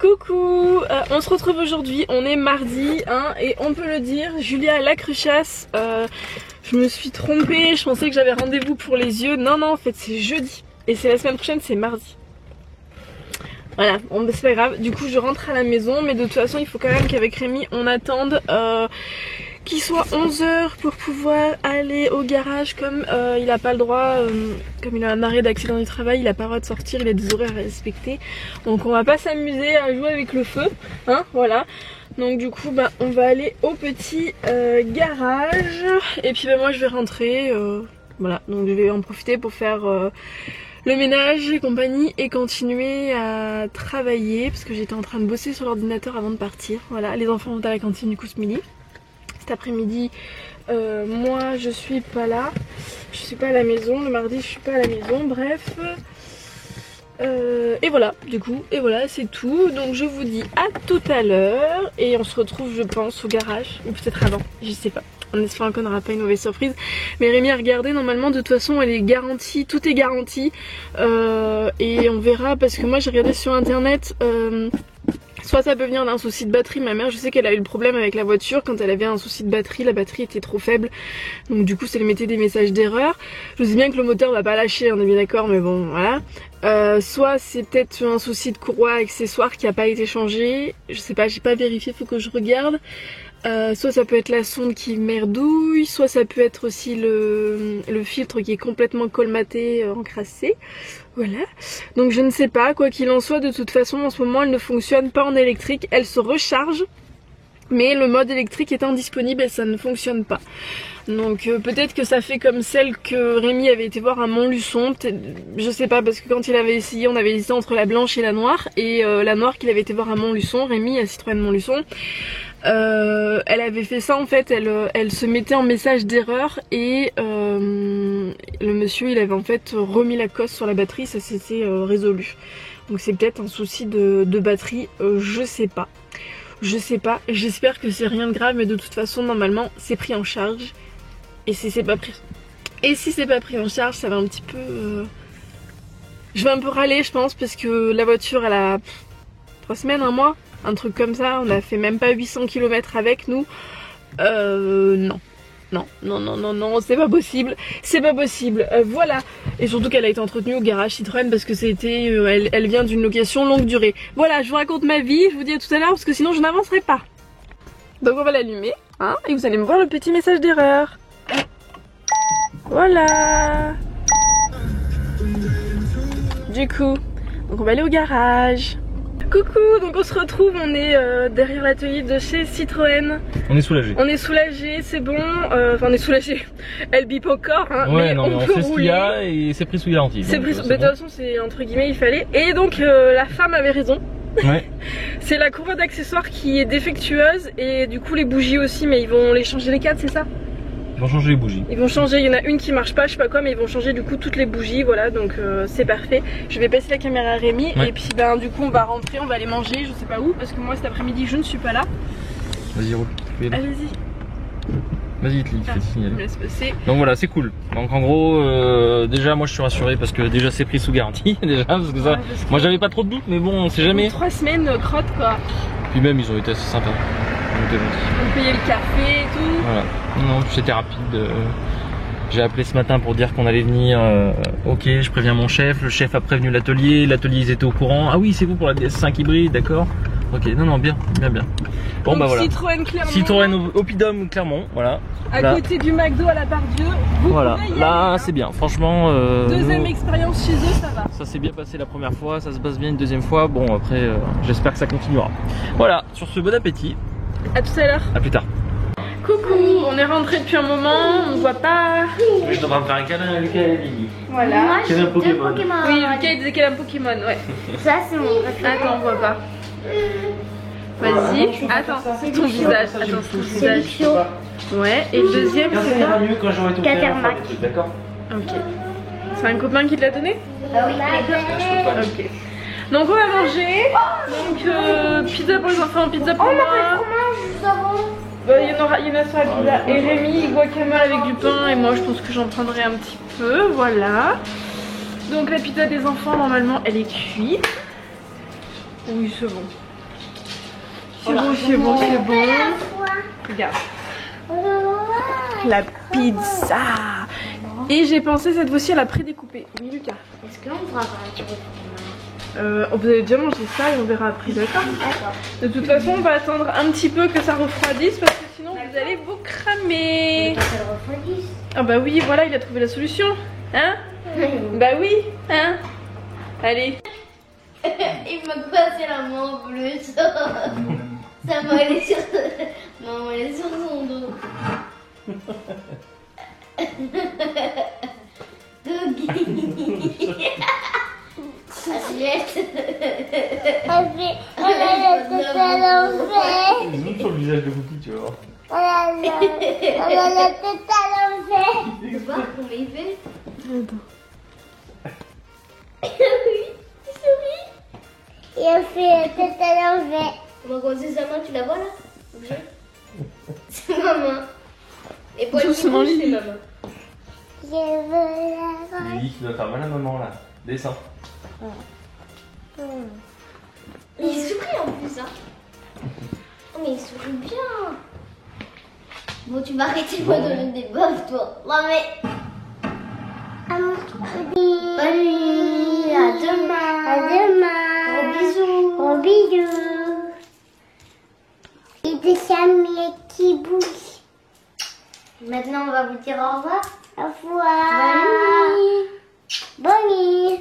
Coucou, on se retrouve aujourd'hui, on est mardi hein, et on peut le dire, Julia a la cruchasse, je me suis trompée, je pensais que j'avais rendez-vous pour les yeux, non en fait c'est jeudi et c'est la semaine prochaine, c'est mardi. Voilà, bon bah c'est pas grave, du coup je rentre à la maison mais de toute façon il faut quand même qu'avec Rémi on attende qu'il soit 11 h pour pouvoir aller au garage comme il a pas le droit, comme il a un arrêt d'accident du travail, il a pas le droit de sortir, il a des horaires à respecter. Donc on va pas s'amuser à jouer avec le feu, hein, voilà. Donc du coup bah on va aller au petit garage et puis bah moi je vais rentrer, voilà. Donc je vais en profiter pour faire le ménage et compagnie et continuer à travailler parce que j'étais en train de bosser sur l'ordinateur avant de partir. Voilà, les enfants vont à la cantine du coup ce midi. Cet après-midi, moi je suis pas là, je suis pas à la maison, le mardi je suis pas à la maison, bref. Et voilà, du coup, et voilà, c'est tout. Donc je vous dis à tout à l'heure et on se retrouve je pense au garage, ou peut-être avant, je sais pas. En espérant qu'on n'aura pas une mauvaise surprise. Mais Rémi a regardé, normalement de toute façon elle est garantie, tout est garanti. Et on verra parce que moi j'ai regardé sur internet... soit ça peut venir d'un souci de batterie, ma mère je sais qu'elle a eu le problème avec la voiture quand elle avait un souci de batterie, la batterie était trop faible donc du coup ça lui mettait des messages d'erreur. Je sais bien que le moteur va pas lâcher, on est bien d'accord, mais bon voilà. Soit c'est peut-être un souci de courroie accessoire qui a pas été changé, je sais pas, j'ai pas vérifié, faut que je regarde. Soit ça peut être la sonde qui merdouille, soit ça peut être aussi le filtre qui est complètement colmaté, encrassé. Voilà, donc je ne sais pas, quoi qu'il en soit, de toute façon en ce moment elle ne fonctionne pas en électrique, elle se recharge, mais le mode électrique étant disponible et ça ne fonctionne pas. Donc peut-être que ça fait comme celle que Rémi avait été voir à Montluçon, je sais pas, parce que quand il avait essayé, on avait hésité entre la blanche et la noire, et la noire qu'il avait été voir à Montluçon, Rémi à Citroën Montluçon. Elle avait fait ça en fait, elle se mettait en message d'erreur et le monsieur il avait en fait remis la cosse sur la batterie, ça s'était résolu. Donc c'est peut-être un souci de batterie, je sais pas. Je sais pas, j'espère que c'est rien de grave, mais de toute façon normalement c'est pris en charge. Et si c'est pas pris en charge, ça va un petit peu... Je vais un peu râler je pense, parce que la voiture elle a 3 semaines, un mois, un truc comme ça, on a fait même pas 800 km avec nous. Non, c'est pas possible, voilà. Et surtout qu'elle a été entretenue au garage Citroën parce que c'était, elle vient d'une location longue durée. Voilà, je vous raconte ma vie, je vous dis à tout à l'heure parce que sinon je n'avancerai pas. Donc on va l'allumer, hein, et vous allez me voir le petit message d'erreur. Voilà. Du coup, donc on va aller au garage. Coucou, donc on se retrouve, on est derrière l'atelier de chez Citroën. On est soulagé. On est soulagé, c'est bon. Enfin on est soulagé. Elle bip encore, hein, ouais, mais non, on peut sait ce qu'il y a et c'est pris sous garantie. C'est pris, mais de toute façon c'est entre guillemets il fallait. Et donc la femme avait raison. Ouais. C'est la courroie d'accessoires qui est défectueuse et du coup les bougies aussi, mais ils vont les changer les cadres, c'est ça? Ils vont changer les bougies. Ils vont changer, il y en a une qui marche pas, je sais pas quoi, mais ils vont changer du coup toutes les bougies, voilà, donc c'est parfait. Je vais passer la caméra à Rémi, ouais. Et puis ben du coup on va rentrer, on va aller manger, je sais pas où, parce que moi cet après-midi je ne suis pas là. Vas-y roule. Allez-y. Vas-y Itli, fais signaler. Laisse passer. Donc voilà, c'est cool. Donc en gros, déjà moi je suis rassuré parce que déjà c'est pris sous garantie, déjà, parce que ça, parce que moi j'avais pas trop de doutes, mais bon on sait jamais. 3 semaines crotte quoi. Puis même ils ont été assez sympas. On payait le café et tout. Voilà. Non, c'était rapide. J'ai appelé ce matin pour dire qu'on allait venir. Ok, je préviens mon chef. Le chef a prévenu l'atelier. L'atelier ils étaient au courant. Ah oui, c'est vous pour la DS5 hybride, d'accord. Ok, non, bien. Bon, donc, bah voilà. Citroën Clermont. Citroën Oppidum Clermont, voilà. À côté du McDo à la Part-Dieu. Voilà, là c'est bien, franchement. Deuxième expérience chez eux, ça va. Ça s'est bien passé la première fois, ça se passe bien une deuxième fois. Bon, après, j'espère que ça continuera. Voilà, sur ce, bon appétit. A tout à l'heure. A plus tard. Coucou, on est rentré depuis un moment, on ne voit pas. Je devrais me faire un câlin à Lucas et Lily. Voilà. Moi j'ai un deux Pokémon. Pokémon. Oui, Lucas il disait qu'elle a un Pokémon, ouais. Ça c'est mon préféré. Attends, on voit pas. Vas-y, attends, c'est ton visage. Attends, c'est ton C'est visage. Luxio. Ouais, et le deuxième Ça c'est ira quoi? mieux quand j'aurai ton Catermac. D'accord. Ok. C'est un copain qui te l'a donné? Ah oui, Ok. Donc on va manger. Donc pizza pour les enfants, pizza pour on a moi. pas de fromage juste avant. Il y en a sur la pizza. Et Rémi, guacamole avec du pain. Et moi, je pense que j'en prendrai un petit peu. Voilà. Donc la pizza des enfants, normalement, elle est cuite. Oui, c'est bon. C'est bon, c'est bon, c'est bon. Regarde. La pizza. Et j'ai pensé cette fois-ci à la prédécouper. Oui, Lucas. Est-ce qu'on pourra faire un petit peu Vous avez déjà mangé ça et on verra après, d'accord? D'accord. De toute façon, on va attendre un petit peu que ça refroidisse parce que sinon vous allez vous cramer. Ça le refroidisse. Ah bah oui, voilà, il a trouvé la solution. Hein? Bah oui, hein? Allez. Il m'a passé la main en plus. Ça m'a allé sur... Non, elle est sur son dos. Doggy. Assiette. Zoom sur le visage de Cookie, tu vas voir. Tu vois comment il fait? Oui, il sourit. Il a fait la tête à l'envers. Comment quand c'est sa main, tu la vois là? Bouger. C'est ma main. Et pour Doucement, c'est Lily. ma main. Je veux la Lily, tu dois faire mal à maman là. Descends. Il sourit en plus, hein. Oh, mais il sourit bien. Bon, tu vas arrêter de me donner des baffes, toi. Non, mais. Bonne nuit. À demain. À demain. Gros bisous. Gros bisous. Et des chamiers qui bougent. Maintenant, on va vous dire au revoir. Au revoir. Bonne nuit.